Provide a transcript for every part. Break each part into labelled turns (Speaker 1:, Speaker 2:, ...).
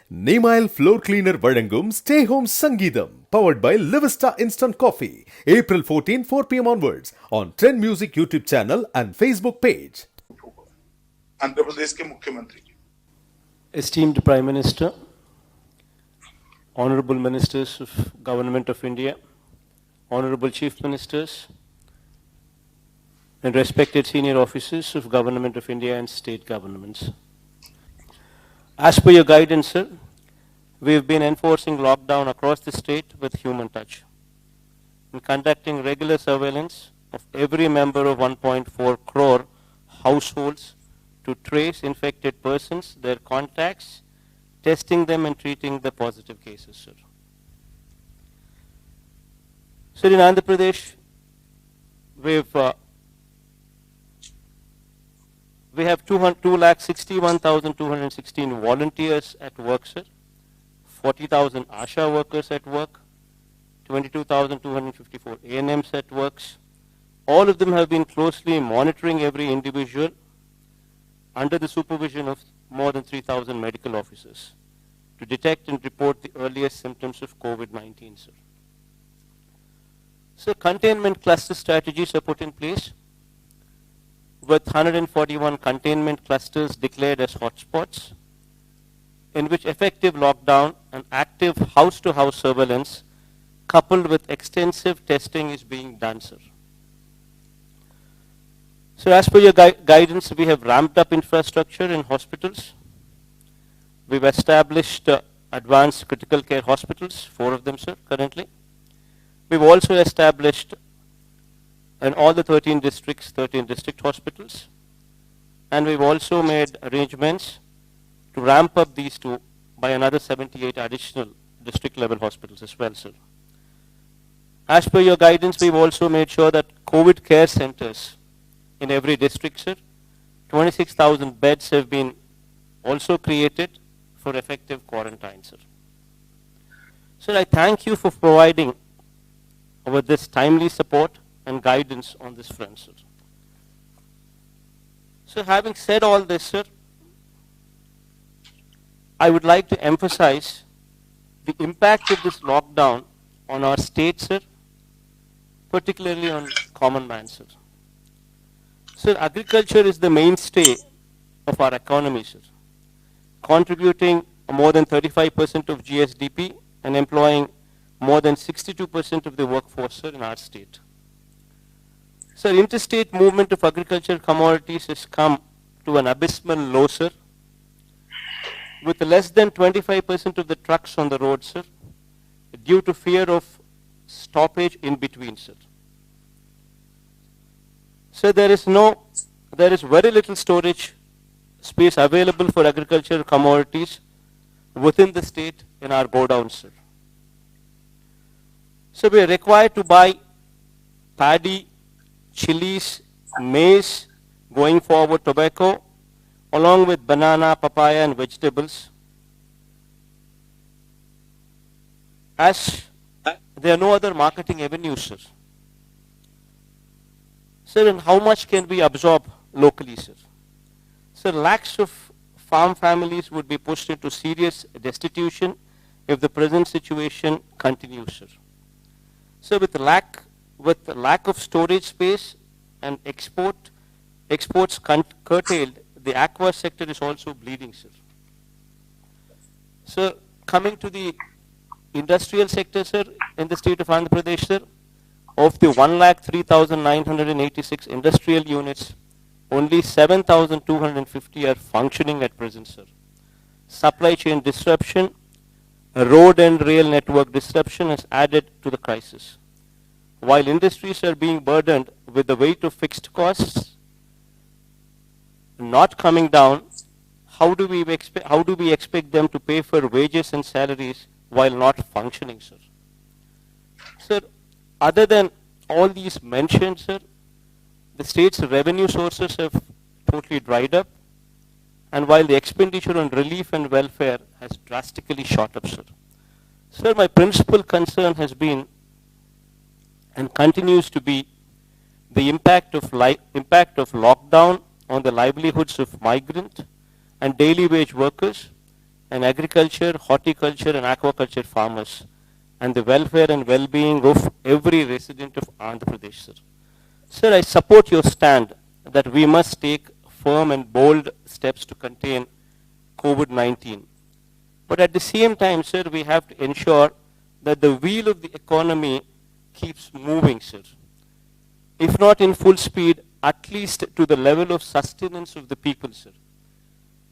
Speaker 1: Nemail Floor Cleaner வழங்கும் Stay Home Sangeetham, powered by Livista Instant Coffee, April 14, 4 p.m. onwards on Trend Music YouTube channel and Facebook page.
Speaker 2: Andhra Pradesh के मुख्यमंत्री,
Speaker 3: Esteemed Prime Minister, Honorable Ministers of Government of India, Honorable Chief Ministers, and respected senior officers of Government of India and state governments. As per your guidance, sir, we have been enforcing lockdown across the state with human touch and conducting regular surveillance of every member of 1.4 crore households to trace infected persons, their contacts, testing them and treating the positive cases, sir. Sir, in Andhra Pradesh, we have 261,216 volunteers at work, sir. 40,000 ASHA workers at work. 22,254 ANMs at works. All of them have been closely monitoring every individual under the supervision of more than 3,000 medical officers to detect and report the earliest symptoms of COVID-19, sir. So containment cluster strategies are put in place with 141 containment clusters declared as hotspots, in which effective lockdown and active house-to-house surveillance coupled with extensive testing is being done, sir. So as per your guidance, we have ramped up infrastructure in hospitals. We've established advanced critical care hospitals, 4 of them, sir, currently. We've also established in all the 13 districts, 13 district hospitals. And we've also made arrangements to ramp up these 2 by another 78 additional district level hospitals as well, sir. As per your guidance, we've also made sure that COVID care centers in every district, sir, 26,000 beds have been also created for effective quarantine, sir. Sir, I thank you for providing with this timely support and guidance on this front, sir. So having said all this, sir, I would like to emphasize the impact of this lockdown on our state, sir, particularly on common man, sir. Sir, agriculture is the mainstay of our economy, sir, contributing more than 35% of GSDP and employing more than 62% of the workforce, sir, in our state. Sir, interstate movement of agricultural commodities has come to an abysmal low, sir, with less than 25% of the trucks on the road, sir, due to fear of stoppage in between, sir. So there is very little storage space available for agricultural commodities within the state in our godowns, sir. So we are required to buy paddy, chilies, maize, going forward tobacco, along with banana, papaya and vegetables. As there are no other marketing avenues, sir. Sir, and how much can we absorb locally, sir? Sir, lakhs of farm families would be pushed into serious destitution if the present situation continues, sir. So with lack of storage space and exports curtailed, the aqua sector is also bleeding, sir. So coming to the industrial sector, sir, in the state of Andhra Pradesh, sir, of the 1,03,986 industrial units, only 7,250 are functioning at present, sir. Supply chain disruption, road and rail network disruption has added to the crisis. While industries are being burdened with the weight of fixed costs not coming down, how do we expect them to pay for wages and salaries while not functioning, sir? Sir, other than all these mentioned, sir, the state's revenue sources have totally dried up, and while the expenditure on relief and welfare has drastically shot up, sir. Sir, my principal concern has been and continues to be the impact of lockdown on the livelihoods of migrant and daily wage workers and agriculture, horticulture and aquaculture farmers, and the welfare and well-being of every resident of Andhra Pradesh, sir. Sir, I support your stand that we must take firm and bold steps to contain COVID-19. But at the same time, sir, we have to ensure that the wheel of the economy keeps moving, sir. If not in full speed, at least to the level of sustenance of the people, sir.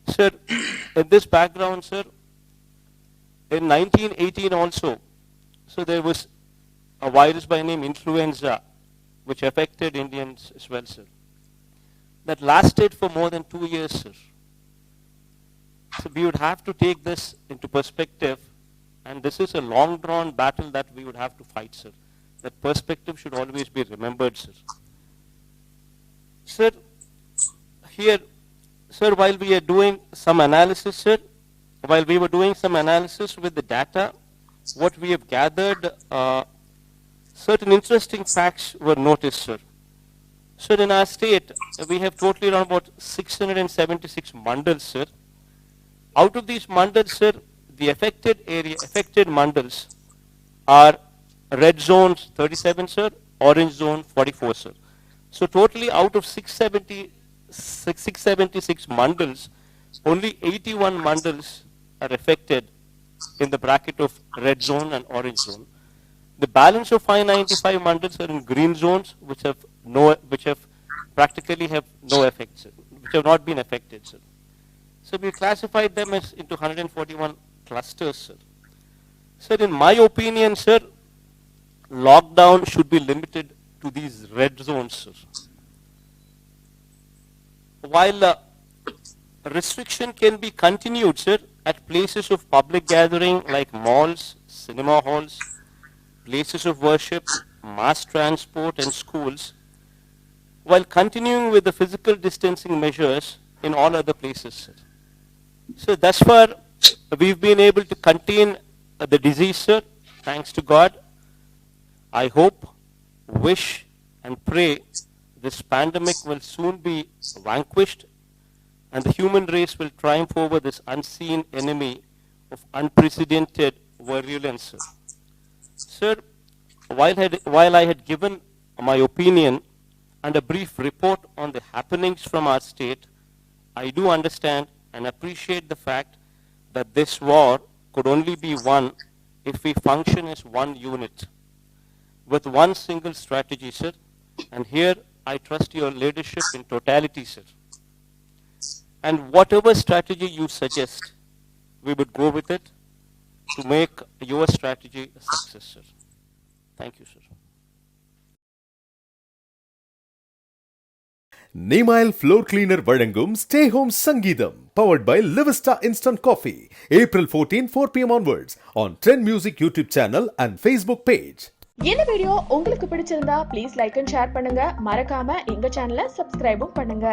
Speaker 3: Sir, in this background, sir, in 1918 also, so there was a virus by name influenza, which affected Indians as well, sir. That lasted for more than 2 years, sir. So we would have to take this into perspective, and this is a long-drawn battle that we would have to fight, sir. That perspective should always be remembered, sir. Sir, here, sir, while we are doing some analysis, sir, while we were doing some analysis with the data, what we have gathered, certain interesting facts were noticed, sir. Sir, in our state, we have totally around about 676 mandals, sir. Out of these mandals, sir, the affected mandals are red zones 37, sir, orange zone 44, sir. So totally out of 676 mandals, only 81 mandals are affected in the bracket of red zone and orange zone. The balance of 595 mandals are in green zones, which have practically no effect, sir, which have not been affected, sir. So we classified them as into 141 clusters, sir. Sir, in my opinion, sir, lockdown should be limited to these red zones, sir. While restriction can be continued, sir, at places of public gathering like malls, cinema halls, places of worship, mass transport and schools, while continuing with the physical distancing measures in all other places, sir. So thus far, we've been able to contain the disease, sir, thanks to God. I hope, wish and pray this pandemic will soon be vanquished and the human race will triumph over this unseen enemy of unprecedented virulence, sir. Sir, while I had given my opinion and a brief report on the happenings from our state, I do understand and appreciate the fact that this war could only be won if we function as one unit, with one single strategy, sir. And here I trust your leadership in totality, sir. And whatever strategy you suggest, we would go with it to make your strategy a success, sir. Thank you, sir.
Speaker 1: Nemail Floor Cleaner வழங்கும் Stay Home Sangidam, powered by Livista Instant Coffee, April 14, 4 p.m. onwards on Trend Music YouTube channel and Facebook page.
Speaker 4: இந்த video உங்களுக்கு பிடிச்சிருந்தா please like and share பண்ணுங்க. மறக்காம எங்க சேனலை சப்ஸ்கிரைபும் பண்ணுங்க.